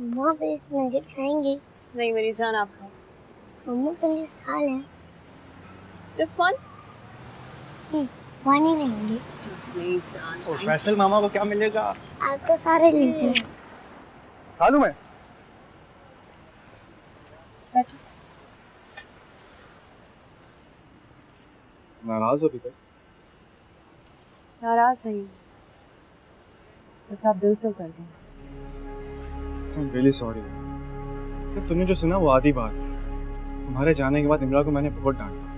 Mamma please nugget खाएंगे? नहीं मेरी जान, आप खाओ। मम्मा प्लीज खा लें। Just one? वन ही लेंगे। नहीं जान। और फैसल मामा को क्या मिलेगा? आपको सारे लेंगे। खा लूं मैं? बैठो। नाराज हो अभी तक? नाराज नहीं, बस आप दिल से उतर गए। I'm really sorry। तुमने जो सुना वो आधी बात। तुम्हारे जाने के बाद इमरा को मैंने बहुत डांटा।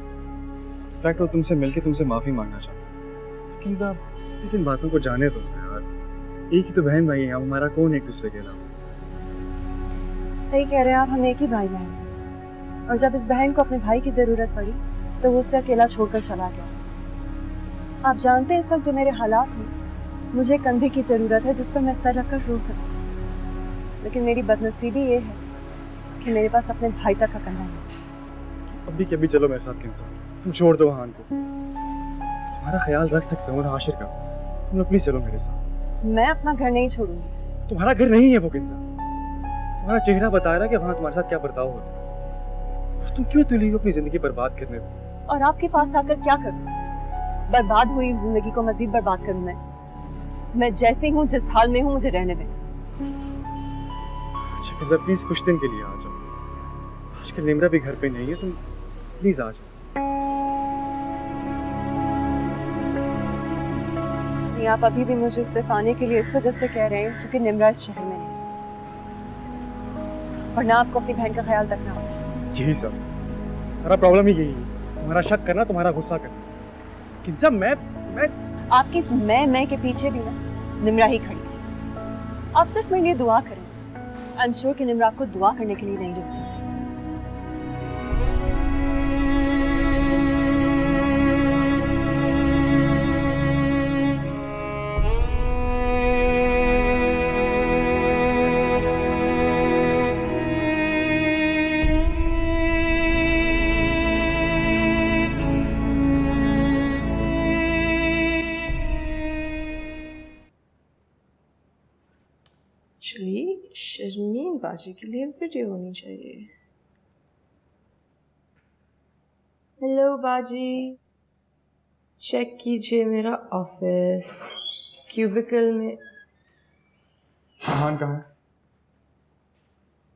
इनफैक्ट वो तुमसे मिलके तुमसे माफी मांगना चाहता। लेकिन साहब इस इन बातों को जाने दो यार। एक ही तो बहन भाई है, हमारा कौन एक दूसरे के अलावा। सही कह रहे हैं आप, हम एक ही भाई बहन हैं। और जब इस बहन को अपने भाई की जरूरत पड़ी तो वो उसे अकेला छोड़कर चला गया। आप जानते हैं इस वक्त जो मेरे हालात हैं, मुझे कंधे की जरूरत है जिस पर मैं सर रखकर रो सकूं। लेकिन मेरी बदनसीबी ये है कि मेरे पास अपने भाई तक का कंधा नहीं। अभी कभी चलो मेरे साथ किंसा, तुम छोड़ दो हान को। तुम्हारा ख्याल रख सकता हूँ ना आशिर का। तुम लोग प्लीज चलो मेरे साथ। मैं अपना घर नहीं छोड़ूंगी। तुम्हारा घर नहीं है वो किंसा। तुम्हारा चेहरा बता रहा है कि वहाँ तुम्हारे साथ क्या बर्ताव होता है। तुम क्यों तुली हो अपनी जिंदगी बर्बाद करने को? और आपके पास आकर क्या करूं? बर्बाद हुई जिंदगी को मजीद बर्बाद करूं मैं जैसी हूँ, जिस हाल में हूँ, मुझे रहने दें। अच्छा किंसा प्लीज कुछ दिन के लिए आ जाओ। आजकल निमरा भी घर पे नहीं है, तुम प्लीज आ जाओ। नहीं, आप अभी भी मुझे सिर्फ आने के लिए इस वजह से कह रहे हैं क्योंकि निमरा इस शहर में नहीं, वरना आपको अपनी बहन का ख्याल रखना होगा। यही सब सारा प्रॉब्लम ही यही है। तुम्हारा शक करना, तुम्हारा गुस्सा करना। किंसा मैं आपकी इस मैं के पीछे भी ना निमरा ही खड़ी है। आप सिर्फ मेरे लिए दुआ करें। आई एम श्योर कि निमरा आपको दुआ करने के लिए नहीं रोक सकती। चलिए शर्मीन बाजी के लिए वीडियो होनी चाहिए। हेलो बाजी, चेक कीजिए मेरा ऑफिस। क्यूबिकल में हान कहाँ है?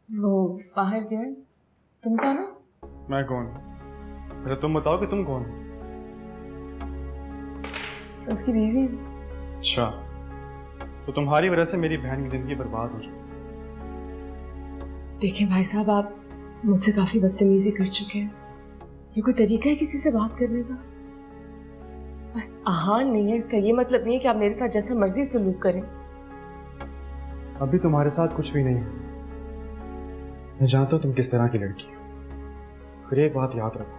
वो बाहर गया है। तुम कौन हो? मैं कौन? अच्छा तुम बताओ कि तुम कौन हो? उसकी बीवी। अच्छा तो तुम्हारी वजह से मेरी बहन की जिंदगी बर्बाद हो चुकी। देखें भाई साहब, आप मुझसे काफी बदतमीजी कर चुके हैं। ये कोई तरीका है किसी से बात करने का? बस आहान नहीं है, इसका ये मतलब नहीं है कि आप मेरे साथ जैसा मर्जी सलूक करें। अभी तुम्हारे साथ कुछ भी नहीं है। मैं जानता हूँ तुम किस तरह की लड़की हो। फिर एक बात याद रखो,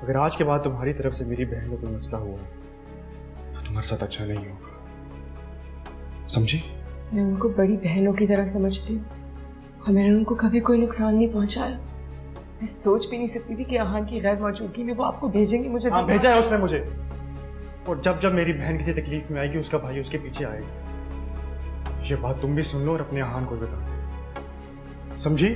अगर आज के बाद तुम्हारी तरफ से मेरी बहन को कोई मसला हुआ तो तुम्हारे साथ अच्छा नहीं होगा, समझी? मैं उनको बड़ी बहनों की तरह समझती हूँ और मैंने उनको कभी कोई नुकसान नहीं पहुंचाया। मैं सोच भी नहीं सकती थी कि आहान की गैर मौजूदगी में वो आपको भेजेंगे। मुझे हाँ भेजा है उसने मुझे। और जब जब मेरी बहन किसी तकलीफ में आएगी उसका भाई उसके पीछे आएगा। ये बात तुम भी सुन लो और अपने आहान को बता दो, समझी?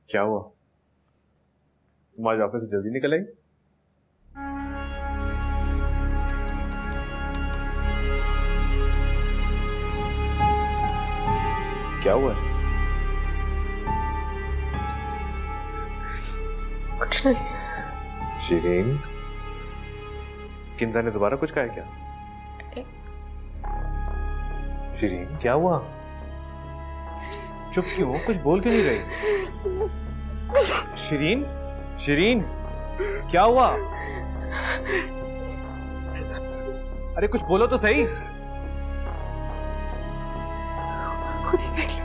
क्या हुआ? तुम आज ऑफिस से जल्दी निकल आई? क्या हुआ? कुछ नहीं। शिरीन, किंजा ने दोबारा कुछ कहा क्या? शिरीन क्या हुआ? चुप क्यों हो? कुछ बोल क्यों नहीं रही? शिरीन, शिरीन, क्या हुआ? अरे कुछ बोलो तो सही। खुद ही देख लो।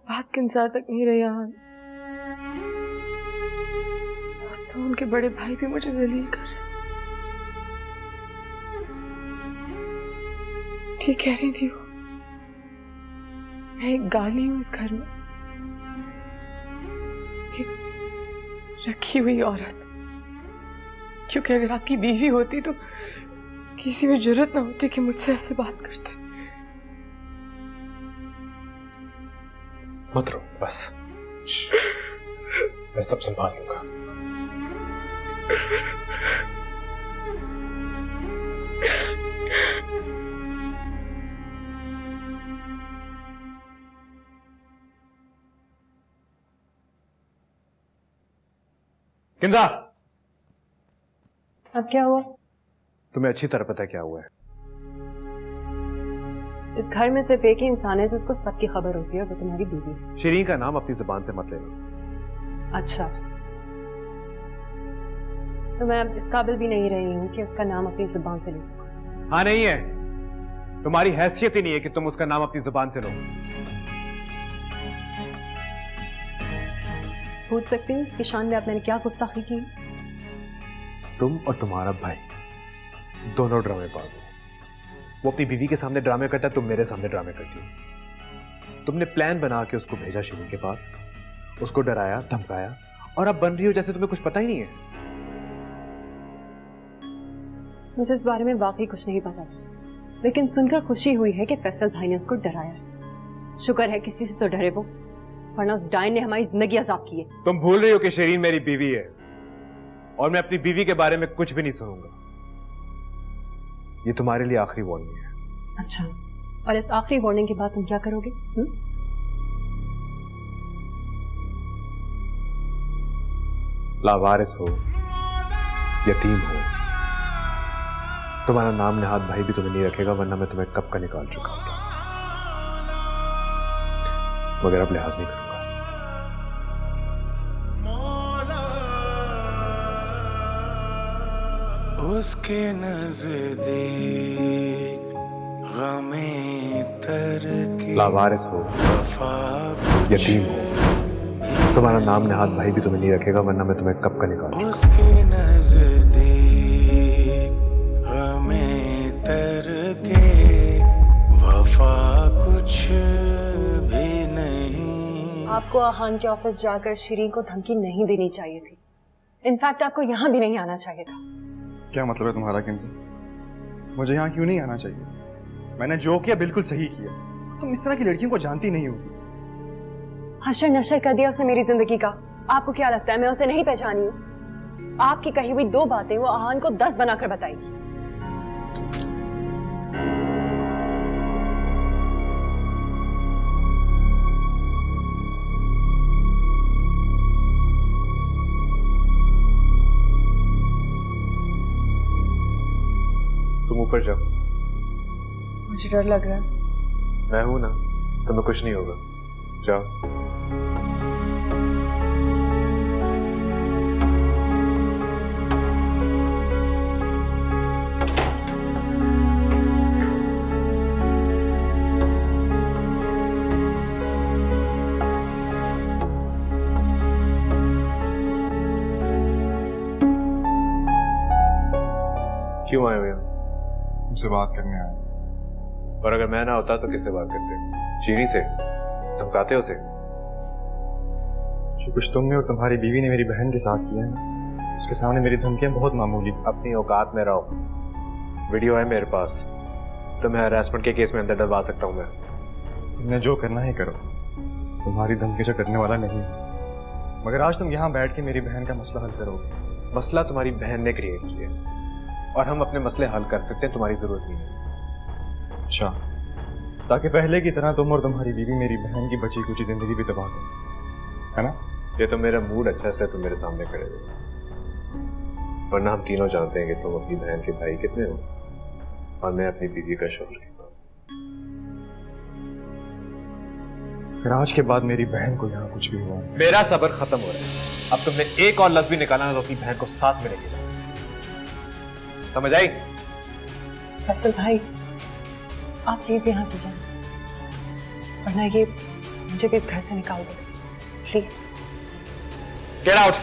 बात किंजा तक नहीं रही यहाँ। तो उनके बड़े भाई भी मुझे दलील कर रहे। ठीक कह रही थी वो। मैं एक गाली हूँ इस घर में, एक रखी हुई औरत। क्योंकि अगर आपकी बीवी होती तो किसी में जरूरत ना होती कि मुझसे ऐसे बात करते। मत रो, बस मैं सब संभाल लूंगा। किंजा, अब क्या हुआ? तुम्हें अच्छी तरह पता है क्या हुआ है। इस घर में सिर्फ एक ही इंसान है जिसको सबकी खबर होती है, वो तुम्हारी बीवी है। शीरीन का नाम अपनी जुबान से मत लेना। अच्छा, तो मैं अब इस काबिल भी नहीं रही हूँ कि उसका नाम अपनी जुबान से ले सकूं। हाँ नहीं है, तुम्हारी हैसियत ही नहीं है कि तुम उसका नाम अपनी जुबान से लो। पूछ सकती हूँ उसकी शान में आपने क्या गुस्ताखी की? तुम और तुम्हारा भाई दोनों ड्रामेबाज हो। वो अपनी बीवी के सामने ड्रामे करता है, तुम मेरे सामने ड्रामे करती हो। तुमने प्लान बना के उसको भेजा शीरीन के पास, उसको डराया धमकाया, और अब बन रही हो जैसे तुम्हें कुछ पता ही नहीं है। मुझे इस बारे में वाकई कुछ नहीं पता, लेकिन सुनकर खुशी हुई है कि फैसल भाई ने उसको डराया। शुक्र है किसी से तो डरे वो, वरना उस डायन ने हमारी जिंदगी अजाब की है। तुम भूल रही हो कि शीरीन मेरी बीवी है, और मैं अपनी बीवी के बारे में कुछ भी नहीं सुनूंगा। ये तुम्हारे लिए आखिरी वार्निंग है। अच्छा, और इस आखिरी वार्निंग के बाद तुम क्या करोगे? लावारिस हो, यतीम हो, तुम्हारा नाम निहाद भाई भी तुम्हें नहीं रखेगा, वरना मैं तुम्हें कब का निकाल चुका हूं। मगर अब लिहाज नहीं करूंगा। उसके नज़दीक गमे तर के लावारिस हो, यतीम हो, तुम्हारा नाम निहाद भाई भी तुम्हें नहीं रखेगा, वरना मैं तुम्हें कब का निकाल चुका हूं। उसके नज़दीक गमे तर के वफा कुछ भी नहीं। आपको आहान के ऑफिस जाकर शीरीन को धमकी नहीं देनी चाहिए थी। इनफैक्ट आपको यहाँ भी नहीं आना चाहिए था। क्या मतलब है तुम्हारा किंजा? मुझे यहाँ क्यों नहीं आना चाहिए? मैंने जो किया बिल्कुल सही किया। तुम इस तरह की लड़कियों को जानती नहीं होगी। हशर नशर कर दिया उसने मेरी जिंदगी का। आपको क्या लगता है मैं उसे नहीं पहचानी हूँ? आपकी कही हुई 2 बातें वो आहान को 10 बनाकर बताएगी। तुम ऊपर जाओ। मुझे डर लग रहा है। मैं हूं ना, तुम्हें कुछ नहीं होगा। जाओ। क्यों आए हुए हो? तुमसे बात करने आया। और अगर मैं ना होता तो किससे बात करते? शीरी से? धमकाते उसे? जो कुछ तुमने और तुम्हारी बीवी ने मेरी बहन के साथ किया है ना, उसके सामने मेरी धमकियां बहुत मामूली। अपनी औकात में रहो। वीडियो है मेरे पास, तुम्हें हरासमेंट के केस में अंदर डलवा सकता हूँ मैं। तुमने जो करना है करो, तुम्हारी धमकी से करने वाला नहीं, मगर आज तुम यहाँ बैठ के मेरी बहन का मसला हल करोगे। मसला तुम्हारी बहन ने क्रिएट किया और हम अपने मसले हल कर सकते हैं, तुम्हारी जरूरत नहीं है। अच्छा, ताकि पहले की तरह तुम और तुम्हारी बीवी मेरी बहन की बची कुछ जिंदगी भी तबाह करो, है ना? ये तो मेरा मूड अच्छा है, तुम मेरे सामने खड़े हो, वरना हम तीनों जानते हैं कि तुम अपनी बहन के भाई कितने हो और मैं अपनी बीवी का शौहर कितना। फिर आज के बाद मेरी बहन को यहाँ कुछ भी हुआ, मेरा सब्र खत्म हो रहा है। अब तुमने एक और लफ्ज भी निकाला ना तो अपनी बहन को साथ में लेके जाओ, समझ आई? फैसल भाई, आप प्लीज यहाँ से जाएं, वरना ये मुझे भी घर से निकाल देगा। Please get out.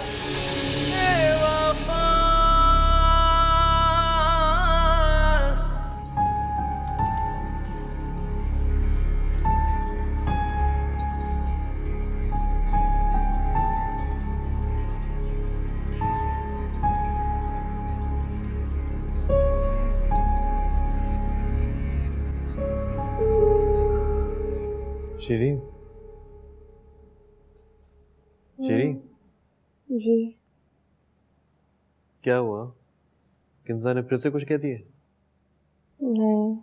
Sheeri, Sheeri, ji क्या हुआ? किंजा ने फिर से कुछ कह दिया? नहीं,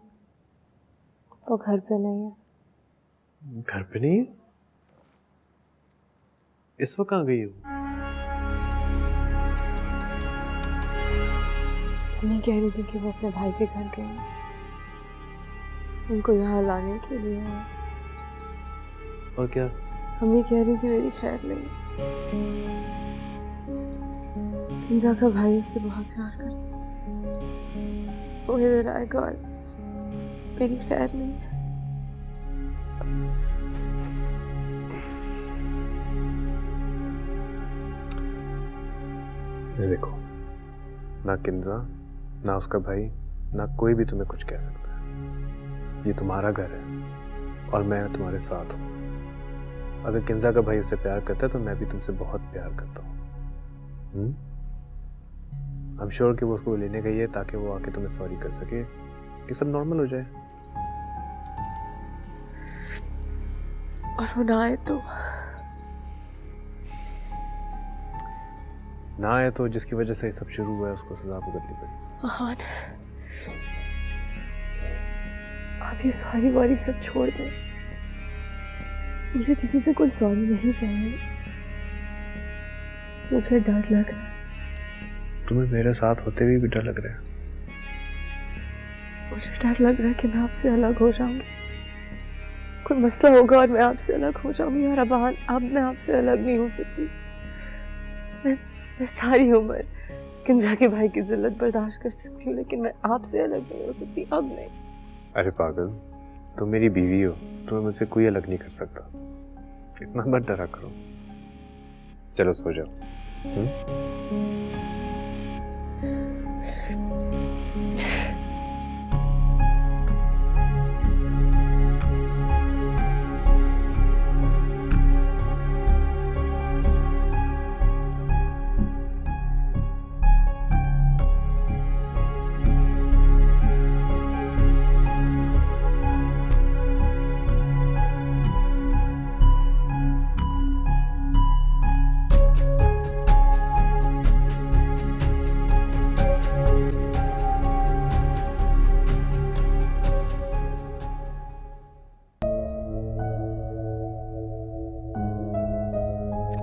वो घर पे नहीं है। घर पे नहीं है? इस वक्त कहाँ गई हो? मैं कह रही थी कि वो अपने भाई के घर गए हैं, उनको यहाँ लाने के लिए है। और क्या? हम भी कह रही थी मेरी खैर नहीं। किंजा का भाई उससे बहुत प्यार करता है, वो इधर आएगा और मेरी खैर नहीं है। ये देखो, ना किंजा, ना उसका भाई, ना कोई भी तुम्हें कुछ कह सकता है। ये तुम्हारा घर है और मैं तुम्हारे साथ हूँ। अगर किंजा का भाई उससे प्यार करता है तो मैं भी तुमसे बहुत प्यार करता हूँ। आई एम श्योर कि वो उसको लेने गई है ताकि वो आके तुम्हें सॉरी कर सके, कि सब नॉर्मल हो जाए। और वो ना आए तो? ना आए तो जिसकी वजह से ये सब शुरू हुआ है उसको सजा भुगतनी पड़ी। हाँ, आप ये सॉरी वॉरी सब छोड़ दें, मुझे किसी से कोई सॉरी नहीं चाहिए। मुझे डर लग रहा है। तुम्हें मेरे साथ होते हुए भी डर लग रहा है? मुझे डर लग रहा है कि मैं आपसे अलग हो जाऊंगी, कोई मसला होगा और मैं आपसे अलग हो जाऊंगी। और अब मैं आपसे अलग नहीं हो सकती। मैं सारी उम्र किंजा के भाई की जिल्लत बर्दाश्त कर सकती हूँ, लेकिन मैं आपसे अलग नहीं हो सकती, अब नहीं। अरे पागल, तुम मेरी बीवी हो, तुम्हें मुझसे कोई अलग नहीं कर सकता। इतना मत डरा करो। चलो सो जाओ।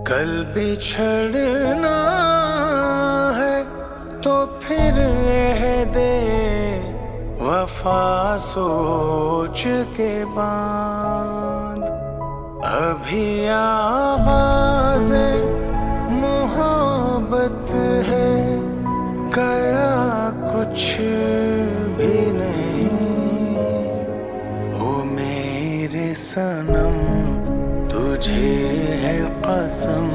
कल बिछड़ना है तो फिर दे वफा सोच के बांध, अभी आवाज़े मोहब्बत है, गया कुछ भी नहीं। ओ मेरे सनम तुझे है कसम,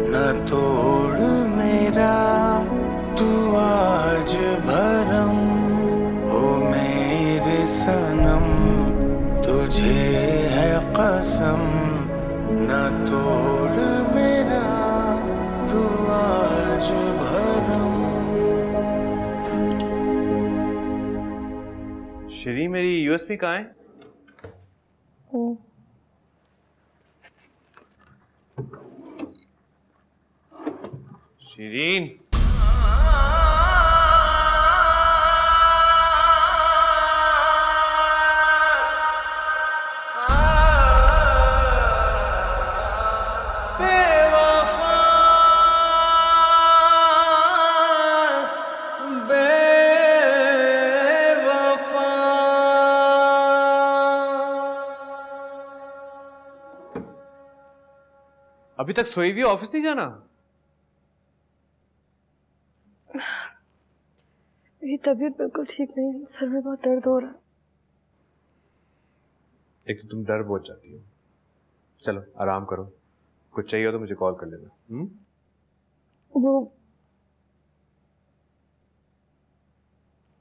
न तोड़ मेरा तू आज भरम। ओ मेरे सनम तुझे है कसम, न तोड़ मेरा तू आज भरम। श्री, मेरी यूएसबी कहाँ है? शिरीन, अभी तक सोई हुई, ऑफिस नहीं जाना? मेरी तबीयत बिल्कुल ठीक नहीं है, सर में बहुत दर्द हो रहा है। एक तो तुम डर बहुत जाती हो। चलो आराम करो, कुछ चाहिए हो तो मुझे कॉल कर लेना।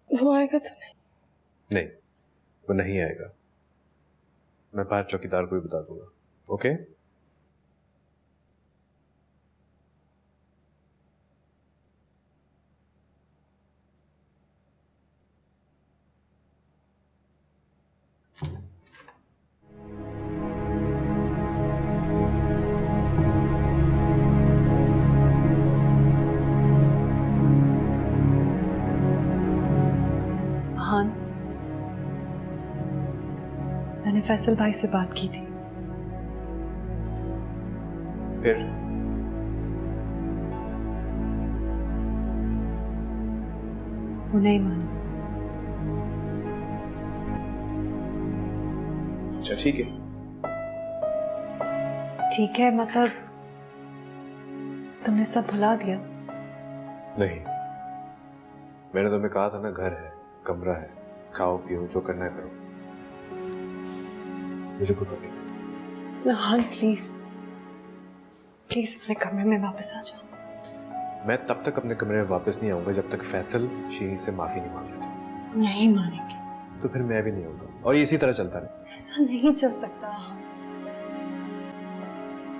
वो आएगा तो नहीं? नहीं, वो नहीं आएगा। मैं बाहर चौकीदार को भी बता दूंगा। ओके? मैंने फैसल भाई से बात की थी। फिर? वो नहीं माना। अच्छा ठीक है। ठीक है मतलब तुमने सब भुला दिया? नहीं, मैंने तुम्हें कहा था ना, घर है, कमरा है, खाओ पियो, जो करना है करो। मुझे कुछ नहीं। हाँ प्लीज प्लीज अपने कमरे में वापस आ जाओ। मैं तब तक अपने कमरे में वापस नहीं आऊंगा जब तक फैसल शीरी से माफी नहीं मांग लेता। नहीं मानेंगे तो फिर मैं भी नहीं आऊंगा और ये इसी तरह चलता रहे। ऐसा नहीं चल सकता।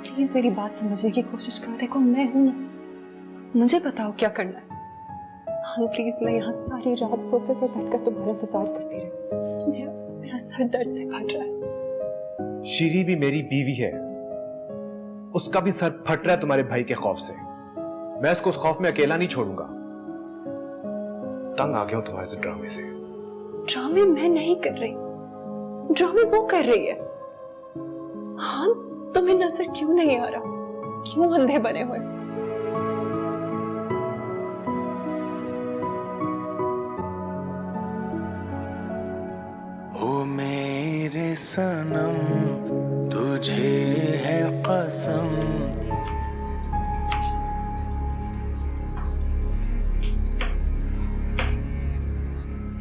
प्लीज मेरी बात समझने की कोशिश करो। देखो मैं हूं ना, मुझे बताओ क्या करना है। हाँ प्लीज, मैं यहाँ सारी रात सोफे पर बैठकर तुम्हारा इंतजार करती रही। मेरा सर दर्द से फट रहा है। शीरी भी मेरी बीवी है, उसका भी सर फट रहा है तुम्हारे भाई के खौफ से। मैं उसको उस खौफ में अकेला नहीं छोड़ूंगा। तंग आ गया हूं तुम्हारे से ड्रामे से। ड्रामे मैं नहीं कर रही, ड्रामे वो कर रही है। हाँ, तुम्हें नजर क्यों नहीं आ रहा? क्यों अंधे बने हुए? ओ मेरे सनम, तुझे है कसम।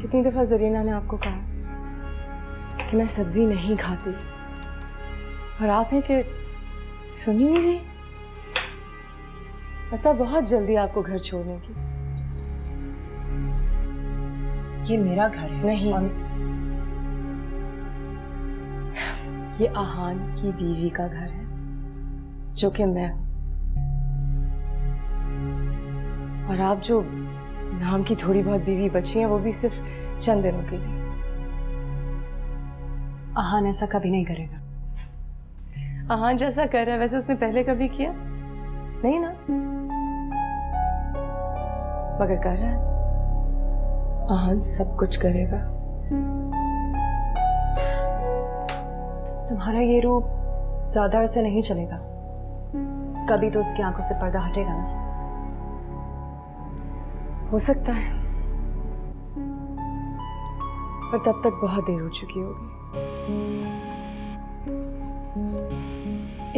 कितनी दफा जरीना ने आपको कहा कि मैं सब्जी नहीं खाती, और आप हैं कि सुनी नहीं। पता बहुत जल्दी आपको घर छोड़ने की। ये मेरा घर है। नहीं, ये आहान की बीवी का घर है, जो कि मैं हूं। और आप जो नाम की थोड़ी बहुत बीवी बची हैं, वो भी सिर्फ चंद दिनों के लिए। आहान ऐसा कभी नहीं करेगा। आहान जैसा कर रहा है वैसे उसने पहले कभी किया नहीं ना, मगर कर रहा है। आहान सब कुछ करेगा। तुम्हारा ये रूप ज्यादा अरसे नहीं चलेगा, कभी तो उसकी आंखों से पर्दा हटेगा ना। हो सकता है, पर तब तक बहुत देर हो चुकी होगी।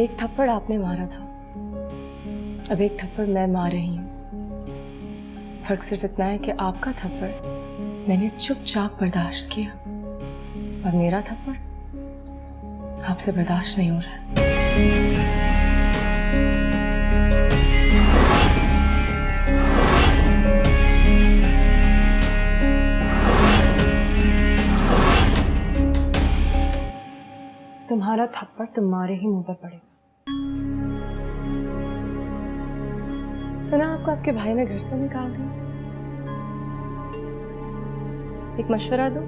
एक थप्पड़ आपने मारा था, अब एक थप्पड़ मैं मार रही हूं। फर्क सिर्फ इतना है कि आपका थप्पड़ मैंने चुपचाप बर्दाश्त किया, और मेरा थप्पड़ आपसे बर्दाश्त नहीं हो रहा। तुम्हारा थप्पड़ तुम्हारे ही मुंह पर पड़ेगा। सुना आपको आपके भाई ने घर से निकाल दिया। एक मशवरा दूं,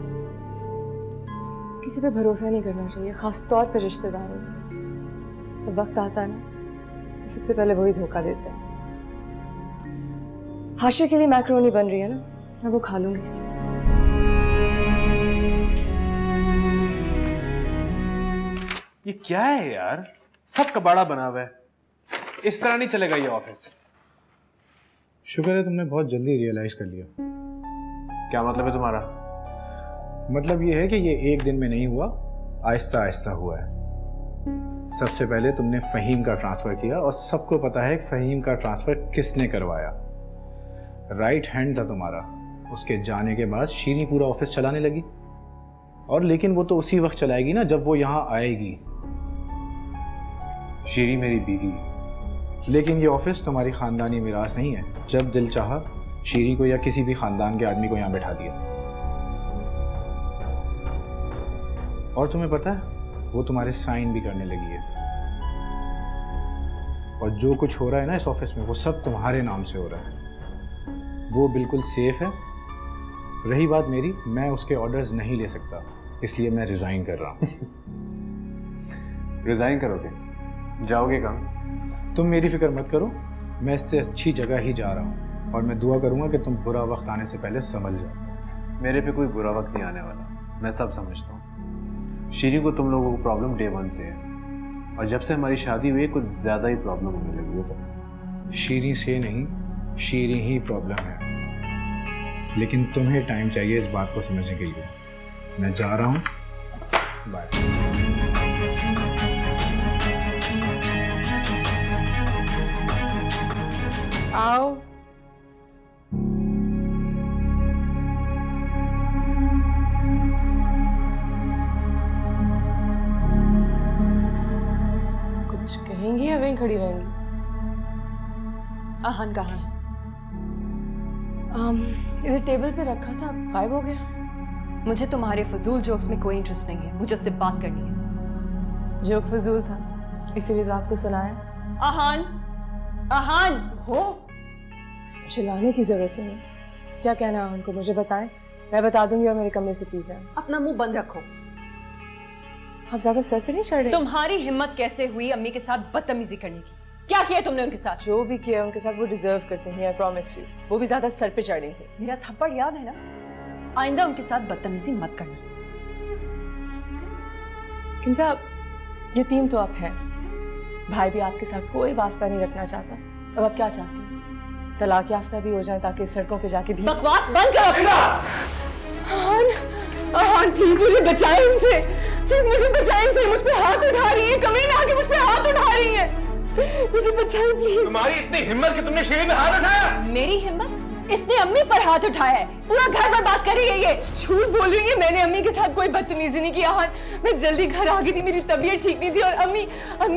किसी पे भरोसा नहीं करना चाहिए, खास तौर पर रिश्तेदारों में। जब वक्त आता है ना तो सबसे पहले वही धोखा देते हैं। हाशिर के लिए मैक्रोनी बन रही है ना, मैं वो खा लूंगी। ये क्या है यार, सब कबाड़ा बना हुआ है, इस तरह नहीं चलेगा ये ऑफिस। शुक्र है तुमने बहुत जल्दी रियलाइज कर लिया। क्या मतलब है तुम्हारा? मतलब ये है कि ये एक दिन में नहीं हुआ, आहिस्ता आहिस्ता हुआ है। सबसे पहले तुमने फहीम का ट्रांसफर किया और सबको पता है फहीम का ट्रांसफर किसने करवाया। राइट हैंड था तुम्हारा। उसके जाने के बाद शीरी पूरा ऑफिस चलाने लगी। और लेकिन वो तो उसी वक्त चलाएगी ना जब वो यहाँ आएगी। शीरी मेरी बीवी। लेकिन ये ऑफिस तुम्हारी खानदानी मिरास नहीं है। जब दिल चाहा शीरी को या किसी भी खानदान के आदमी को यहाँ बैठा दिया। और तुम्हें पता है वो तुम्हारे साइन भी करने लगी है। और जो कुछ हो रहा है ना इस ऑफिस में वो सब तुम्हारे नाम से हो रहा है। वो बिल्कुल सेफ है। रही बात मेरी, मैं उसके ऑर्डर्स नहीं ले सकता, इसलिए मैं रिजाइन कर रहा हूँ। रिजाइन करोगे? जाओगे कहाँ? तुम मेरी फिक्र मत करो, मैं इससे अच्छी जगह ही जा रहा हूँ। और मैं दुआ करूँगा कि तुम बुरा वक्त आने से पहले संभल जाओ। मेरे पे कोई बुरा वक्त नहीं आने वाला, मैं सब समझता हूँ। शीरी को तुम लोगों को प्रॉब्लम डे 1 से है, और जब से हमारी शादी हुई है कुछ ज्यादा ही प्रॉब्लम होने लगी है सब। शीरी से नहीं, शीरी ही प्रॉब्लम है। लेकिन तुम्हें टाइम चाहिए इस बात को समझने के लिए। मैं जा रहा हूँ, बाय। आओ। कुछ कहेंगी या वहीं खड़ी रहेंगी? आहान कहाँ है? इधर टेबल पे रखा था, गायब हो गया। मुझे तुम्हारे फजूल जोक्स में कोई इंटरेस्ट नहीं है, मुझे उससे बात करनी है। जोक फजूल था, इसीलिए तो आपको सुनाया। आहान, आहान हो। चिल्लाने की जरूरत नहीं है। क्या कहना है उनको मुझे बताएं, मैं बता दूंगी और मेरे कमरे से पी जाए। अपना मुंह बंद रखो। आप ज्यादा सर पे नहीं चढ़ रहे? तुम्हारी हिम्मत कैसे हुई अम्मी के साथ बदतमीजी करने की? क्या किया तुमने उनके साथ? जो भी किया उनके साथ वो डिजर्व करते हैं, आई प्रॉमिस यू। वो भी ज्यादा सर पे चढ़े थे। मेरा थप्पड़ याद है ना? आइंदा उनके साथ बदतमीजी मत करना। साहब, यतीम तो आप हैं, भाई भी आपके साथ कोई वास्ता नहीं रखना चाहता। अब आप क्या चाहते हैं? तलाक याफ्ता भी हो जाए ताकि सड़कों पे जाके भी। बकवास बंद करो अपना। आहान प्लीज मुझे बचाएं इनसे, प्लीज मुझे बचाएं इनसे। मुझ पे हाथ उठा रही है, कमीने आके मुझ पे हाथ उठा रही है। मुझे बचाएं प्लीज। तुम्हारी इतनी हिम्मत कि तुमने शीरी में हाथ उठाया? मेरी हिम्मत? इसने अम्मी पर हाथ उठाया है, पूरा घर बर्बाद कर रही है ये। झूठ बोल रही है, मैंने अम्मी के साथ कोई बदतमीजी नहीं की। आहान, मैं जल्दी घर आ गई थी, मेरी तबीयत ठीक नहीं थी और अम्मी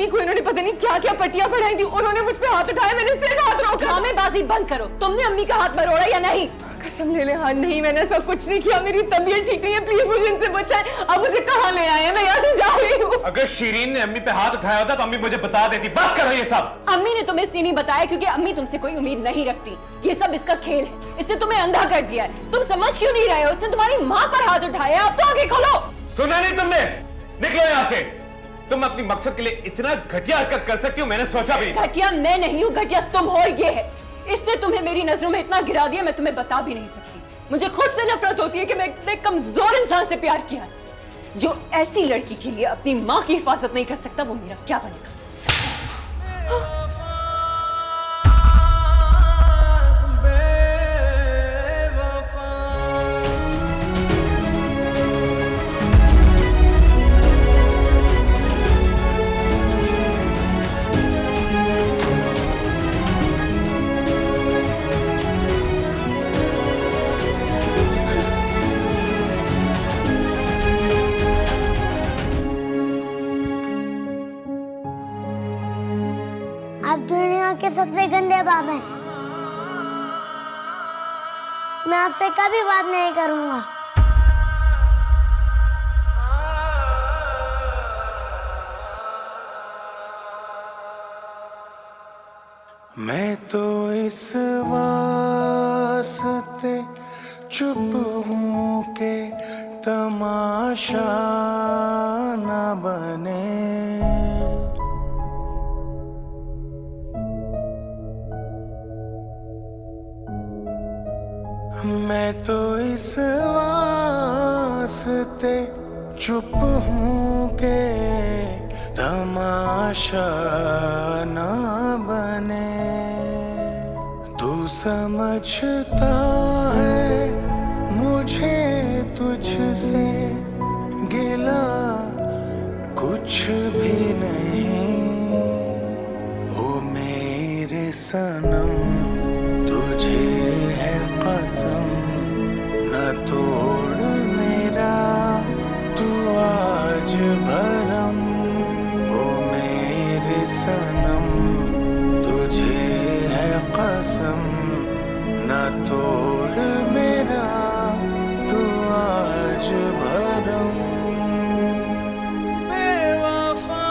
को इन्होंने पता नहीं क्या क्या पट्टियां पढ़ाई थी। उन्होंने मुझ पे हाथ उठाया, मैंने सिर्फ हाथ रोका। ड्रामेबाजी बंद करो। तुमने अम्मी का हाथ मरोड़ा या नहीं? कसम ले ले। हाँ नहीं, मैंने ऐसा कुछ नहीं किया, मेरी तबीयत ठीक नहीं है, प्लीज मुझे इनसे बचाएं। अब मुझे कहाँ ले आए हैं, मैं यहाँ से जा रही हूँ। अगर शीरीन ने अम्मी पे हाथ उठाया होता तो अम्मी मुझे बता देती। बस करो ये सब। अम्मी ने तुम्हें इसलिए नहीं बताया क्योंकि अम्मी तुमसे कोई उम्मीद नहीं रखती। ये सब इसका खेल है, इसने तुम्हें अंधा कर दिया है। तुम समझ क्यों नहीं रहे हो? उसने तुम्हारी माँ पर हाथ उठाया, अब तो आगे खोलो। सुना नहीं तुमने? निकलो यहाँ से। तुम अपनी मकसद के लिए इतना घटिया हरकत कर सकती हो, मैंने सोचा भी। घटिया मैं नहीं हूँ, घटिया तुम हो। ये है, इसने तुम्हें मेरी नजरों में इतना गिरा दिया, मैं तुम्हें बता भी नहीं सकती। मुझे खुद से नफरत होती है कि मैं इतने कमजोर इंसान से प्यार किया है। जो ऐसी लड़की के लिए अपनी माँ की हिफाजत नहीं कर सकता, वो मेरा क्या बनेगा? आप दुनिया के सबसे गंदे बाप हैं। मैं आपसे कभी बात नहीं करूंगा। मैं तो इस वास्ते चुप हूँ के तमाशा न बने। मैं तो इस वास्ते चुप हूँ के तमाशा न बने। तू समझता है मुझे तुझसे गिला कुछ भी नहीं। ओ मेरे सनम तुझे है कसम, न तोड़ मेरा तू आज भरम। ओ मेरे सनम तुझे है कसम, न तोड़ मेरा तू आज भरम। बेवफा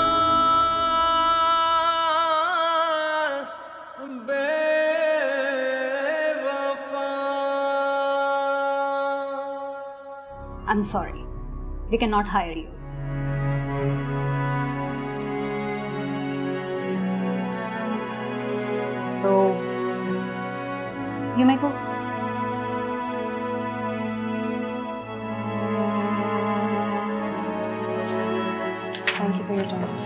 I'm sorry. We cannot hire you. So, you may go. Thank you for your time.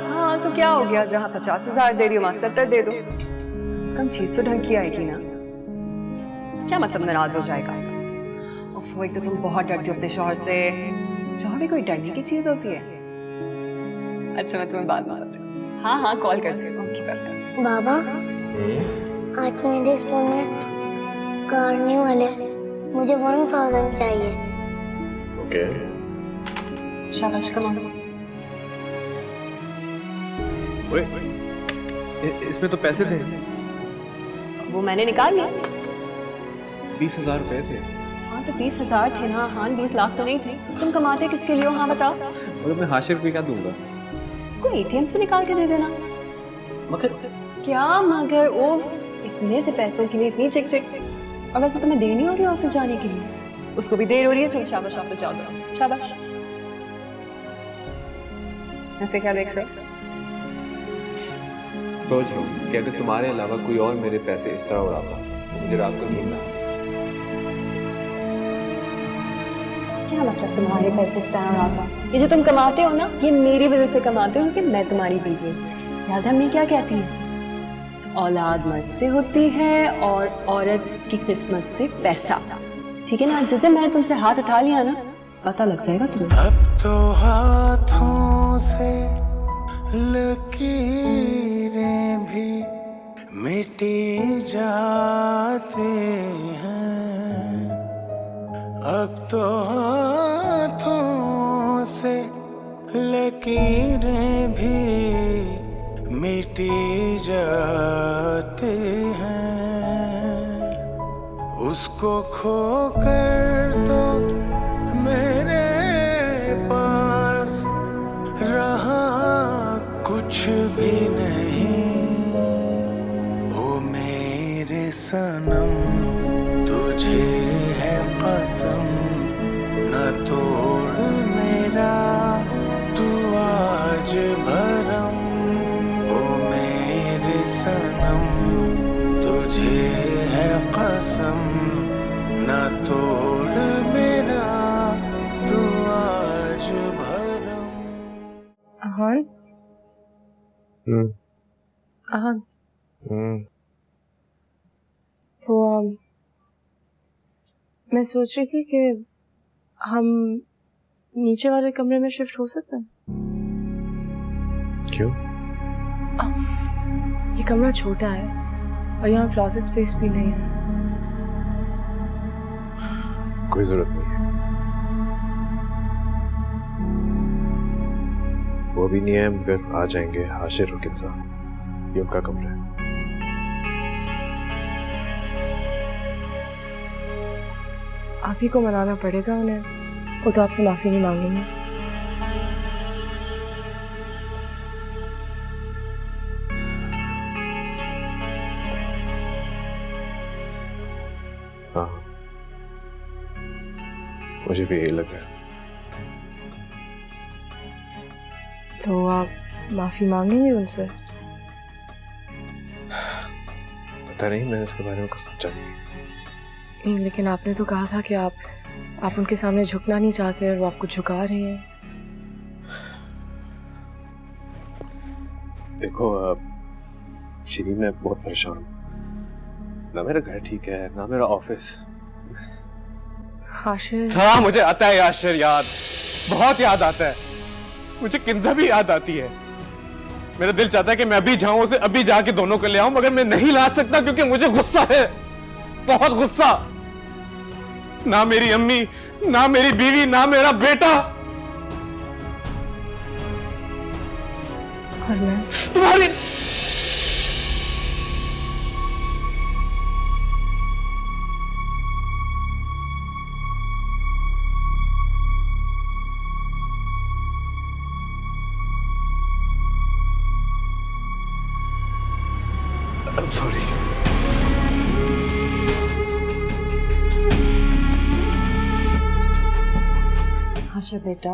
हाँ तो क्या हो गया, जहाँ 50,000 दे रही हो वहाँ 70 दे दो। कम चीज तो ढंग की आएगी ना। क्या मतलब नाराज हो जाएगा? उफ, वो एक तो तुम बहुत डरती हो अपने शौहर से। शौहर भी कोई डरने की चीज होती है? अच्छा मैं तुम्हें बाद में बताती हूँ। हाँ हाँ कॉल करती हूँ। की बात करती बाबा आज मेरे स्कूल में कार्निवल है, मुझे 1000 चाहिए। ओके। हूँ। शाबाश कमाओ। इसमें तो पैसे थे। वो मैंने निकाल लिया। 20,000 रुपए थे। हाँ तो 20,000 थे ना। हाँ 20 लाख तो नहीं थे। तुम कमाते किसके लिए हो? हाँ बताओ। और मैं हाशिर रुपये क्या दूंगा? उसको एटीएम से निकाल के दे देना। मगर क्या मगर? ओफ, इतने से पैसों के लिए इतनी चिक चिक। और वैसे तुम्हें देर नहीं हो रही ऑफिस जाने के लिए? उसको भी देर हो रही है। चलो शाबाश, ऑफिस जाओ जाओ। शाबाश। ऐसे क्या देख रहे हो? सोच लो कि अगर तुम्हारे अलावा कोई और मेरे पैसे इस तरह उड़ाता तो मुझे रात को नींद ना। क्या मतलब तुम्हारे पैसे इस तरह उड़ाता? ये जो तुम कमाते हो ना, ये मेरी वजह से कमाते हो क्योंकि मैं तुम्हारी बीवी हूँ। याद है मैं क्या कहती हूँ? औलाद मर्द से होती है और औरत की किस्मत से पैसा। ठीक है ना? जिस दिन मैंने तुमसे हाथ उठा लिया ना, पता लग जाएगा तुम्हें। अब तो हाथों से लकीरें भी मिटी जाती हैं। अब तो हाथों से लकीरें भी मिटी जाती हैं। उसको खोकर तो मेरे पास रहा कुछ भी नहीं। ओ मेरे सनम तुझे है कसम, न तोड़ मेरा तू आज भरम। ओ मेरे सनम तुझे है कसम, न तोड़ मेरा तू आज भरम। अहान अहान वो मैं सोच रही थी कि हम नीचे वाले कमरे में शिफ्ट हो सकते हैं। क्यों? ये कमरा छोटा है और यहाँ क्लोजेट स्पेस भी नहीं है। कोई जरूरत नहीं है। वो भी नहीं है मगर आ जाएंगे हाशिर और किन्जा, ये उनका कमरा है। आप ही को मनाना पड़ेगा उन्हें, वो तो आपसे माफी नहीं मांगेंगे। हाँ, मुझे भी यही लगा। तो आप माफी मांगेंगे उनसे? पता नहीं, मैंने इसके बारे में कुछ सोचा नहीं। नहीं, लेकिन आपने तो कहा था कि आप उनके सामने झुकना नहीं चाहते और वो आपको झुका रहे हैं। देखो श्री, मैं बहुत परेशान हूँ। ना मेरा घर ठीक है, ना मेरा ऑफिस। हाशिर, हाँ, मुझे आता है याशिर याद, बहुत याद आता है। मुझे किन्जा भी याद आती है। मेरा दिल चाहता है कि मैं अभी जाऊं, उसे अभी जाके दोनों को ले आऊं, मगर मैं नहीं ला सकता क्योंकि मुझे गुस्सा है, बहुत गुस्सा। ना मेरी अम्मी, ना मेरी बीवी, ना मेरा बेटा। और मैं तुम्हारी सॉरी। अच्छा बेटा,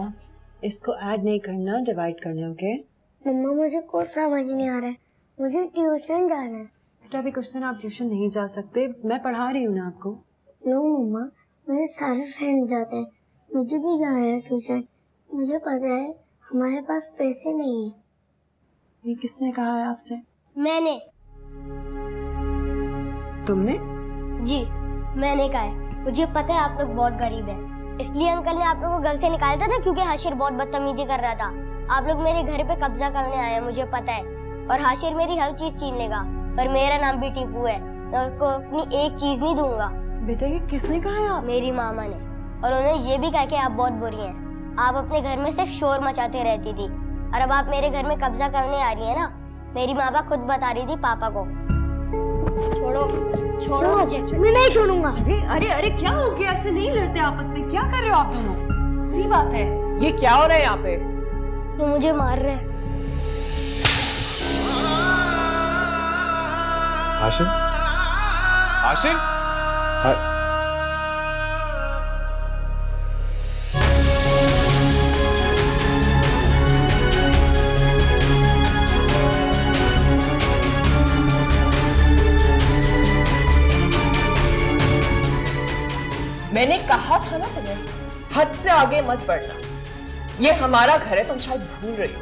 इसको ऐड नहीं करना, डिवाइड करना, ओके? मम्मा मुझे कुछ समझ नहीं आ रहा है, मुझे ट्यूशन जाना है। बेटा अभी कुछ दिन आप ट्यूशन नहीं जा सकते, मैं पढ़ा रही हूँ ना आपको। नो मम्मा, मेरे सारे फ्रेंड जाते हैं, मुझे भी जाना है ट्यूशन। मुझे पता है हमारे पास पैसे नहीं है। ये किसने कहा है आपसे? मैंने। तुमने? जी, मैंने कहा है। मुझे पता है आप लोग बहुत गरीब हैं, इसलिए अंकल ने आप लोगों को घर से निकाला था ना, क्योंकि हाशिर बहुत बदतमीजी कर रहा था। आप लोग मेरे घर पे कब्जा करने आए हैं, मुझे पता है। और हाशिर मेरी हर चीज छीन लेगा, पर मेरा नाम भी टीपू है, मैं उसको अपनी एक चीज नहीं दूंगा। बेटा ये किसने कहा है आप? मेरी मामा ने। और उन्होंने ये भी कहा कि आप बहुत बुरी हैं, आप अपने घर में सिर्फ शोर मचाते रहती थी, और अब आप मेरे घर में कब्जा करने आ रही है ना। मेरी माँ बाप खुद बता रही थी पापा को। छोड़ो छोड़ो मुझे। मैं नहीं छोड़ूंगा। अरे अरे अरे क्या हो गया? ऐसे नहीं लड़ते आपस में, क्या कर रहे हो आप दोनों? बुरी बात है। ये क्या हो रहा है यहाँ पे? तो मुझे मार रहे हैं। आशिर, आशिर, मैंने कहा था ना तुम्हें, हद से आगे मत बढ़ना। ये हमारा घर है, तुम शायद भूल रही हो।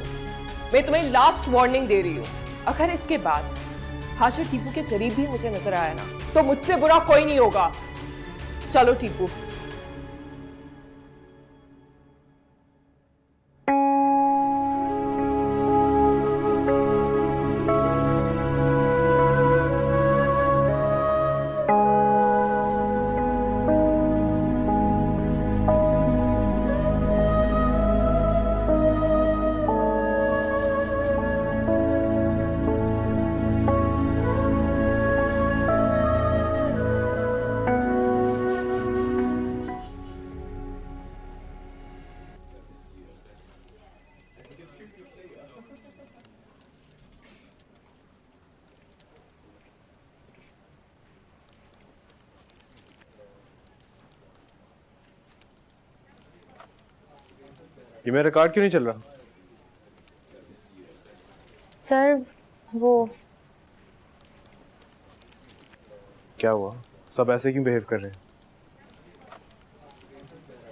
मैं तुम्हें लास्ट वार्निंग दे रही हूँ। अगर इसके बाद हाशिर टीपू के करीब भी मुझे नजर आया ना, तो मुझसे बुरा कोई नहीं होगा। चलो टीपू। ये मेरा कार्ड क्यों नहीं चल रहा? सर वो क्या हुआ? सब ऐसे क्यों बिहेव कर रहे हैं?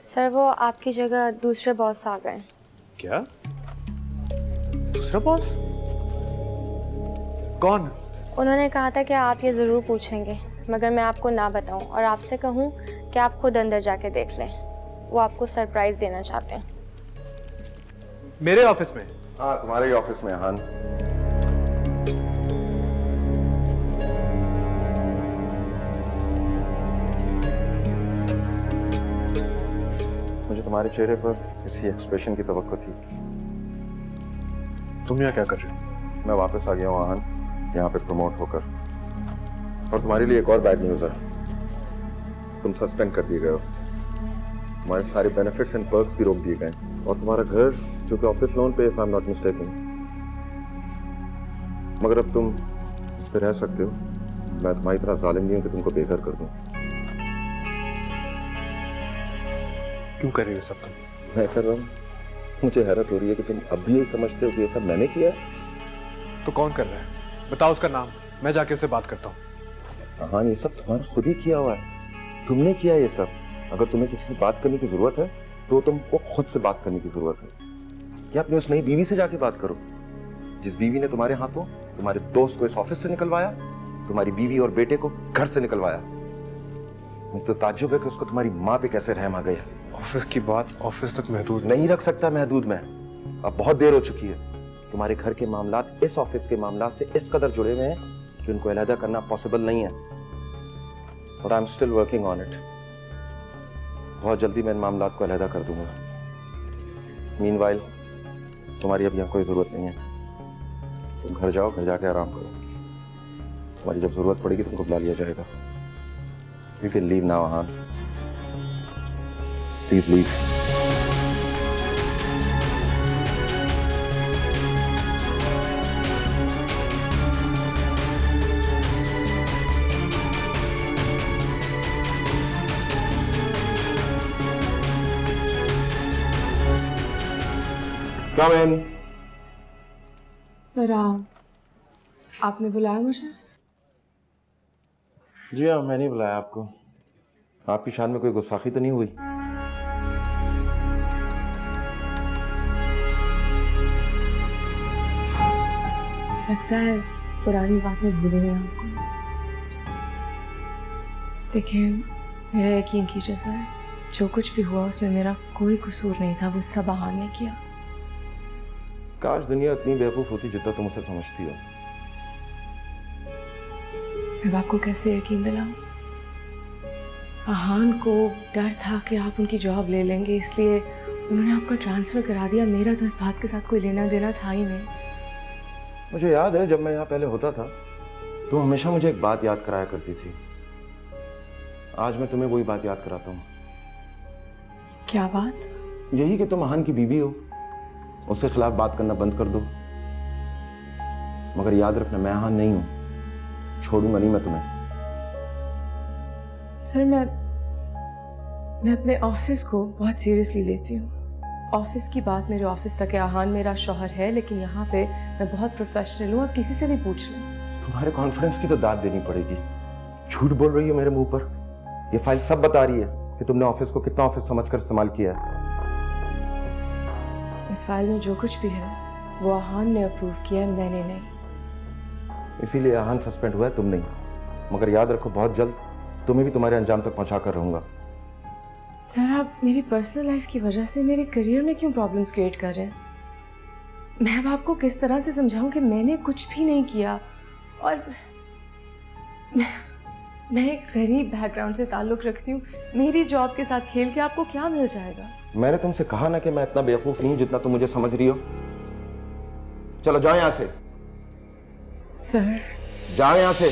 सर वो आपकी जगह दूसरे बॉस आ गए। क्या? दूसरा बॉस? कौन? उन्होंने कहा था कि आप ये ज़रूर पूछेंगे, मगर मैं आपको ना बताऊं और आपसे कहूं कि आप खुद अंदर जाके देख लें। वो आपको सरप्राइज देना चाहते हैं। मेरे ऑफिस में? हाँ, तुम्हारे ही ऑफिस में। हाँ, मुझे तुम्हारे चेहरे पर किसी एक्सप्रेशन की तवक्को थी। तुम यहाँ क्या कर रहे हो? मैं वापस आ गया हूँ आहान, यहाँ पे प्रमोट होकर। और तुम्हारे लिए एक और बैड न्यूज़ है, तुम सस्पेंड कर दिए गए हो। तुम्हारे सारे बेनिफिट्स एंड पर्क्स भी रोक दिए गए, और तुम्हारा घर जो कि ऑफिस लोन पे, if I am not mistaken. मगर अब तुम इस पे रह सकते हो। मैं तुम्हारी तरह जालिम नहीं हूँ कि तुमको बेघर कर दूं। क्यों कर रहे हो सब तुम? मैं कर रहा हूँ। मुझे हैरत हो रही है कि तुम अब भी यही समझते हो कि ये सब मैंने किया है। तो कौन कर रहा है? बताओ उसका नाम, मैं जाके उससे बात करता हूँ। हाँ, ये सब तुम्हारा खुद ही किया हुआ है, तुमने किया ये सब। अगर तुम्हें किसी से बात करने की जरूरत है तो तुमको खुद से बात करने की जरूरत है। क्या अपनी उस नई बीवी से जाके बात करो, जिस बीवी ने तुम्हारे हाथों तुम्हारे दोस्त को इस ऑफिस से निकलवाया, तुम्हारी बीवी और बेटे को घर से निकलवाया। मुझे तो ताज्जुब है कि उसको तुम्हारी माँ पे कैसे रहम आ गया। ऑफिस की बात ऑफिस तक महदूद नहीं रख सकता महदूद में, अब बहुत देर हो चुकी है। तुम्हारे घर के मामलात इस ऑफिस के मामलात से इस कदर जुड़े हुए हैं कि उनको अलहदा करना पॉसिबल नहीं है। और I am still working on it. बहुत जल्दी मैं इन मामलात को अलहदा कर दूंगा। मीनवाइल तुम्हारी अब यहाँ कोई जरूरत नहीं है। तुम घर जाओ, घर जाके आराम करो। तुम्हारी जब जरूरत पड़ेगी तुमको बुला लिया जाएगा। You can leave now Aahan, please leave. Come in. Sir आपने बुलाया मुझे? जी हाँ, मैंने ही बुलाया आपको। आपकी शान में कोई गुस्ताखी तो नहीं हुई? लगता है पुरानी बातें भूल गई आपको। देखिए, मेरा यकीन कीजिए सर, जो कुछ भी हुआ उसमें मेरा कोई कसूर नहीं था, वो सब आहान ने किया। काश दुनिया इतनी बेवकूफ होती जितना तुम उसे समझती हो। मैं आपको कैसे यकीन दिलाऊं? आहान को डर था कि आप उनकी जॉब ले लेंगे, इसलिए उन्होंने आपका ट्रांसफर करा दिया। मेरा तो इस बात के साथ कोई लेना देना था ही नहीं। मुझे याद है जब मैं यहाँ पहले होता था तो हमेशा मुझे एक बात याद कराया करती थी। आज मैं तुम्हें वही बात याद कराता हूँ। क्या बात? यही कि तुम आहान की बीवी हो, उसके खिलाफ बात करना बंद कर दो। मगर याद रखना, मैं आहान नहीं हूं, छोड़ूंगा नहीं मैं तुम्हें। सर मैं अपने ऑफिस को बहुत सीरियसली लेती हूँ। ऑफिस की बात मेरे ऑफिस तक है। आहान मेरा शौहर है, लेकिन यहाँ पे मैं बहुत प्रोफेशनल हूँ। आप किसी से भी पूछ लें। तुम्हारे कॉन्फिडेंस की तो दाद देनी पड़ेगी। झूठ बोल रही हो मेरे मुंह पर। ये फाइल सब बता रही है कि तुमने ऑफिस को कितना ऑफिस समझकर इस्तेमाल किया है। इस फाइल में जो कुछ भी है वो आहान ने अप्रूव किया है, मैंने नहीं। इसीलिए आहान सस्पेंड हुआ है, तुम नहीं। मगर याद रखो, बहुत जल्द तुम्हें भी तुम्हारे अंजाम तक पहुंचा कर रहूंगा। सर, आप मेरी पर्सनल लाइफ की वजह से मेरे करियर में क्यों प्रॉब्लम्स क्रिएट कर रहे हैं? मैं अब आपको किस तरह से समझाऊं कि मैंने कुछ भी नहीं किया, और मैं एक गरीब बैकग्राउंड से ताल्लुक़ रखती हूँ। मेरी जॉब के साथ खेल के आपको क्या मिल जाएगा? मैंने तुमसे कहा ना कि मैं इतना बेवकूफ नहीं हूं जितना तुम मुझे समझ रही हो। चलो जाओ यहां से। सर, जाओ यहां से।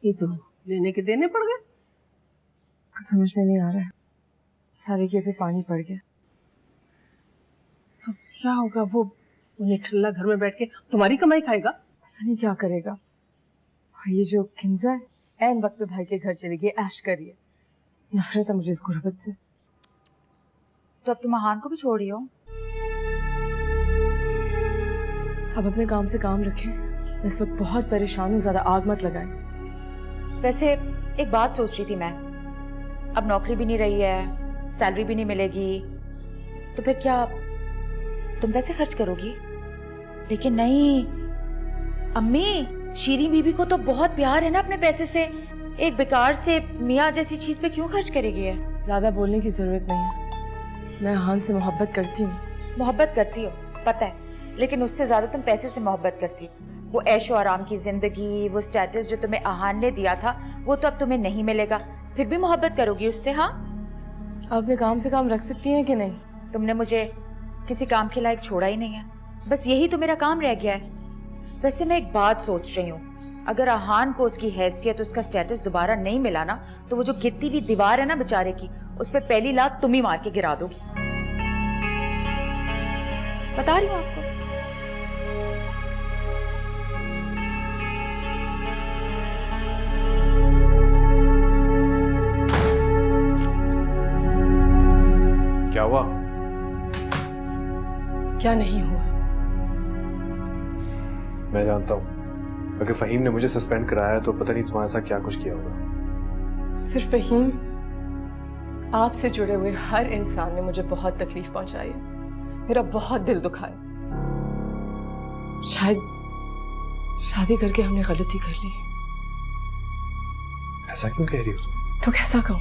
ये तो लेने के देने पड़ गए। कुछ समझ में नहीं आ रहा है। सारे के पे पानी पड़ गया। तो क्या होगा? वो उन्हें ठल्ला घर में बैठ के तुम्हारी कमाई खाएगा। पता नहीं क्या करेगा। और ये जो किंजा है, ऐन वक्त पे भाई के घर चली गई, ऐश करिए। नफरत है मुझे इस गुर्बत से। तो अब तुम आहान को भी छोड़ी हो? अब अपने काम से काम रखें। मैं इस वक्त बहुत परेशान हूँ, ज्यादा आग मत लगाएं। वैसे एक बात सोच रही थी मैं, अब नौकरी भी नहीं रही है, सैलरी भी नहीं मिलेगी, तो फिर क्या तुम पैसे खर्च करोगी? लेकिन नहीं अम्मी, शीरी बीबी को तो बहुत प्यार है ना अपने पैसे से, एक बेकार से मियाँ जैसी चीज पे क्यों खर्च करेगी है? ज्यादा बोलने की जरूरत नहीं है, मैं अहान से मोहब्बत करती हूँ। मोहब्बत करती हो पता है, लेकिन उससे ज्यादा तुम पैसे से मोहब्बत करती हो। वो ऐशो आराम की जिंदगी, वो स्टेटस जो तुम्हें आहान ने दिया था, वो तो अब तुम्हें नहीं मिलेगा, फिर भी मोहब्बत करोगी उससे? हाँ, अपने काम से काम रख सकती हैं कि नहीं? तुमने मुझे किसी काम के लायक छोड़ा ही नहीं है, बस यही तो मेरा काम रह गया है। वैसे मैं एक बात सोच रही हूँ, अगर आहान को उसकी हैसियत, उसका स्टेटस दोबारा नहीं मिला ना, तो वो जो गिरती हुई दीवार है ना बेचारे की, उस पर पहली लात तुम ही मार के गिरा दोगी। बता रही हूँ आपको। क्या हुआ? क्या नहीं हुआ? मैं जानता हूँ, अगर फहीम ने मुझे सस्पेंड कराया तो पता नहीं तुम्हारे साथ क्या कुछ किया होगा। सिर्फ फहीम, आपसे जुड़े हुए हर इंसान ने मुझे बहुत तकलीफ पहुंचाई है, मेरा बहुत दिल दुखा है। शायद शादी करके हमने गलती कर ली। ऐसा क्यों कह रही हो तुम? तो कैसा कहूं?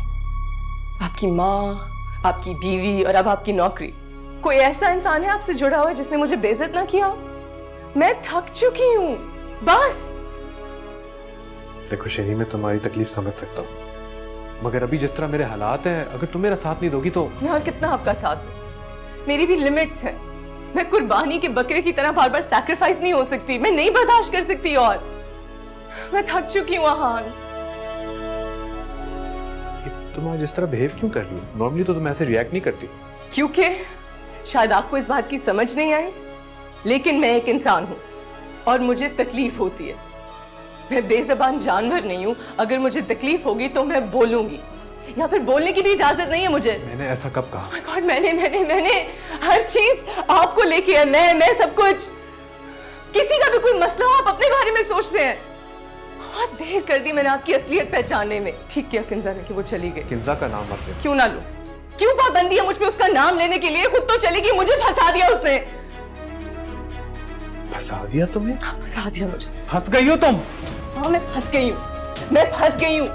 आपकी माँ, आपकी बीवी और अब आपकी नौकरी, कोई ऐसा इंसान है आपसे जुड़ा हुआ है जिसने मुझे बेइज्जत ना किया? मैं थक चुकी हूँ, बस। देखो शेरी, मैं तुम्हारी तकलीफ समझ सकता हूँ, मगर अभी जिस तरह मेरे हालात हैं, अगर तुम मेरा साथ नहीं दोगी तो मैं और कितना आपका साथ दूं? मेरी भी लिमिट्स हैं। मैं कुर्बानी के बकरे की तरह बार बार सैक्रिफाइस नहीं हो सकती, मैं नहीं बर्दाश्त कर सकती और मैं थक चुकी हूँ आहान। तुम आज इस तरह बिहेव क्यों कर रही हो? नॉर्मली तो तुम ऐसे रिएक्ट नहीं करती। क्योंकि शायद आपको इस बात की समझ नहीं आई, लेकिन मैं एक इंसान हूं और मुझे तकलीफ होती है। मैं बेज़बान जानवर नहीं हूं, अगर मुझे तकलीफ होगी तो मैं बोलूंगी, या फिर बोलने की भी इजाजत नहीं है मुझे। मैंने ऐसा कब कहा? Oh my God, मैंने हर चीज आपको लेके है, मैं सब कुछ। किसी का भी कोई मसला हो आप अपने बारे में सोचते हैं। बहुत देर कर दी मैंने आपकी असलियत पहचानने में। ठीक किया किंजा ने कि वो चली गई। किंजा का नाम मत ले। क्यों ना लूं? क्यों पाबंदी है मुझ पे उसका नाम लेने के लिए? खुद तो चली गई, मुझे फंसा दिया उसने। फंसा दिया तुम्हें? फंसा दिया मुझे। फंस गई हो तुम? हाँ, मैं फंस गई हूँ।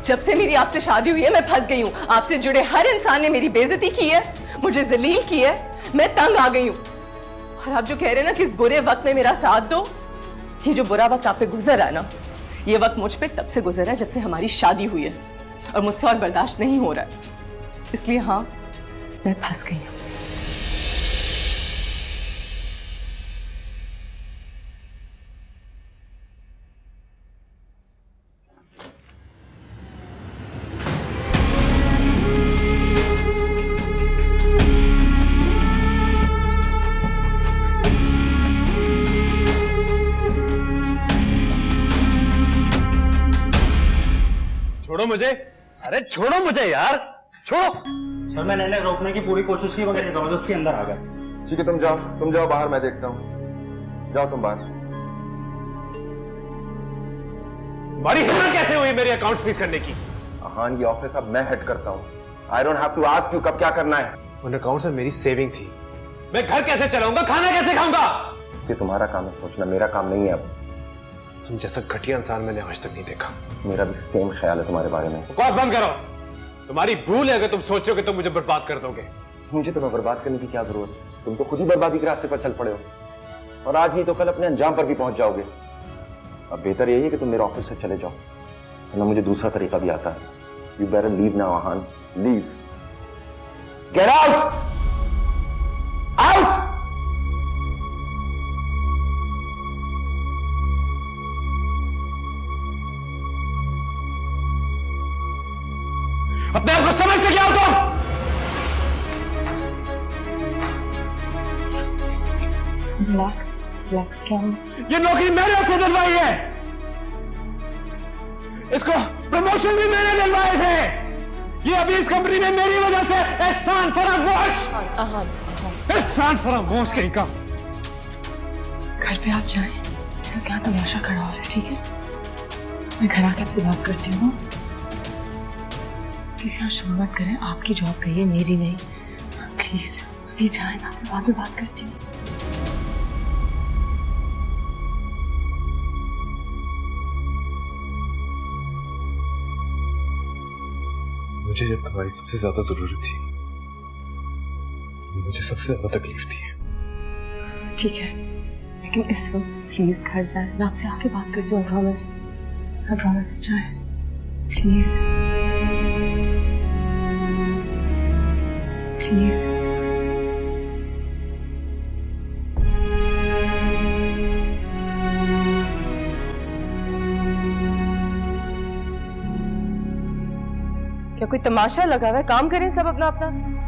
जब से मेरी आपसे शादी हुई है मैं फंस गई हूँ। आपसे जुड़े हर इंसान ने मेरी बेइज्जती की है, मुझे जलील की है, मैं तंग आ गई हूँ। और आप जो कह रहे हैं ना कि इस बुरे वक्त में मेरा साथ दो, ये जो बुरा वक्त आप पे गुजर रहा है ना, ये वक्त मुझ पे तब से गुजर रहा है जब से हमारी शादी हुई है, और मुझसे और बर्दाश्त नहीं हो रहा है। इसलिए हाँ, मैं फंस गई हूँ। छोड़ो मुझे, अरे छोड़ो मुझे यार, छोड़ो। सर मैंने रोकने की पूरी कोशिश की मगर जबरदस्ती अंदर आ गए। ठीक है, तुम जाओ बाहर, मैं देखता हूँ। जाओ तुम बाहर। तुम्हारी हिम्मत कैसे हुई मेरे अकाउंट फ्रीज करने की? आहान की ऑफिस अब मैं हेड करता हूँ। I don't have to ask you कब क्या करना है। उन अकाउंट्स में मेरी सेविंग थी, मैं घर कैसे चलाऊंगा, खाना कैसे खाऊंगा? ये तुम्हारा काम है सोचना, मेरा काम नहीं है अब। तुम जैसा घटिया इंसान मैंने आज तक नहीं देखा। मेरा भी सेम ख्याल है तुम्हारे बारे में। बकवास बंद करो, तुम्हारी भूल है अगर तुम सोचो कि तुम मुझे बर्बाद कर दोगे। मुझे तुम्हें बर्बाद करने की क्या जरूरत है? तुम तो खुद ही बर्बादी के रास्ते पर चल पड़े हो, और आज नहीं तो कल अपने अंजाम पर भी पहुंच जाओगे। अब बेहतर यही है कि तुम मेरे ऑफिस से चले जाओ, वरना मुझे दूसरा तरीका भी आता है। You better leave now Aahan, leave, get out, out. अपने आप को समझ के क्या हो तुम? रिलैक्स क्या? ये नौकरी मैंने उससे दिलवाई है, इसको प्रमोशन भी मैंने दिलवाए थे। ये अभी इस कंपनी में मेरी वजह से एहसान फरामोश, एहसान फरामोश कहीं का। घर पे आप जाएं, इसमें क्या तमाशा खड़ा हो रहा है? ठीक है, मैं घर आके आपसे बात करती हूँ। प्लीज यहाँ शोर मत करें, आपकी जॉब गई है, मेरी नहीं। प्लीज अभी जाए, मैं आपसे बाद में बात करती हूँ। मुझे जब तुम्हारी सबसे ज्यादा जरूरत थी, मुझे सबसे ज्यादा तकलीफ थी। ठीक है, लेकिन इस वक्त प्लीज घर जाए, मैं आपसे आके बात करती हूँ। आई प्रॉमिस जाए प्लीज प्लीज। क्या कोई तमाशा लगा हुआ है? काम करें सब अपना अपना।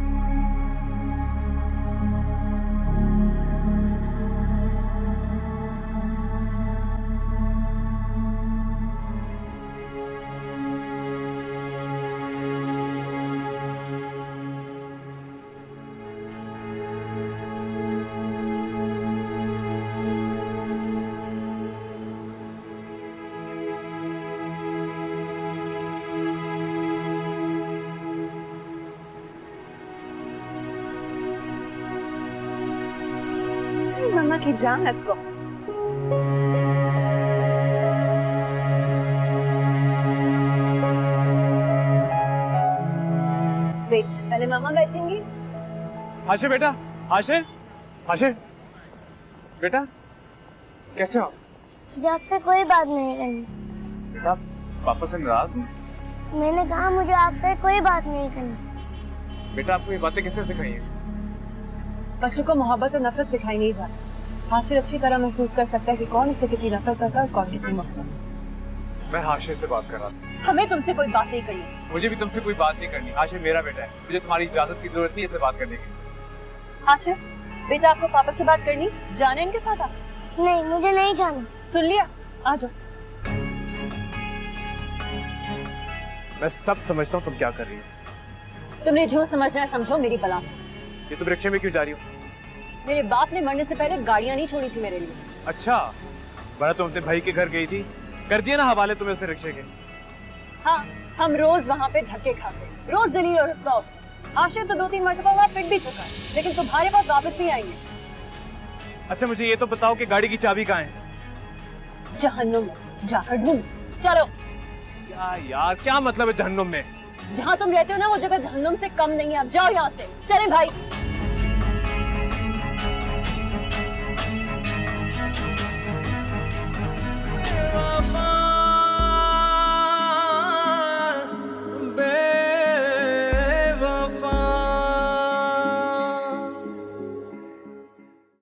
मम्मा की जान, लेट्स गो। वेट, पहले मामा बैठेंगी। हाशिर बेटा, हाशिर, हाशिर बेटा, कैसे हो? मुझे आपसे कोई बात नहीं करनी। आप पापा से नाराज हैं? मैंने कहा मुझे आपसे कोई बात नहीं करनी। बेटा आपको ये बातें किसने सिखाई हैं? बच्चों को मोहब्बत और नफरत सिखाई नहीं जाती। हाशिर अच्छी तरह महसूस कर सकता है कि कौन उससे कितनी नफरत करता है और कौन कितनी मोहब्बत। मैं हाशिर से बात कर रहा था। हमें तुमसे कोई बात नहीं करनी। मुझे भी तुमसे कोई बात नहीं करनी। हाशिर मेरा बेटा है, मुझे तुम्हारी इजाजत की जरूरत नहीं है इससे बात करने की। हाशिर बेटा, आपको पापा से बात करनी, जाने इनके साथ आप? नहीं, मुझे नहीं जाना। सुन लिया, आ जाओ। मैं सब समझता हूँ तुम क्या कर रही हो। तुमने जो समझना है समझो, मेरी बला से। ये तुम रिक्शे में क्यों जा रही हो? मेरे बाप ने मरने से पहले गाड़ियां नहीं छोड़ी थी मेरे लिए। अच्छा, बड़ा तुम अपने भाई के घर गई थी, कर दिया ना हवाले तुम्हें उसने रिक्शे के। हाँ, हम रोज वहाँ पे धक्के खाते, रोज दलील और रुसवा। आशिर तो 2-3 मरतबा वहाँ पिट भी चुका है, लेकिन तुम्हारे पास वापस नहीं आएंगे। अच्छा मुझे ये तो बताओ कि गाड़ी की चाबी कहाँ है? जहन्नुम में जाकर ढूंढ। चलो। यार क्या मतलब है जहन्नुम में? जहाँ तुम रहते हो ना वो जगह जहन्नुम से कम नहीं है। अब जाओ यहाँ से। चले भाई।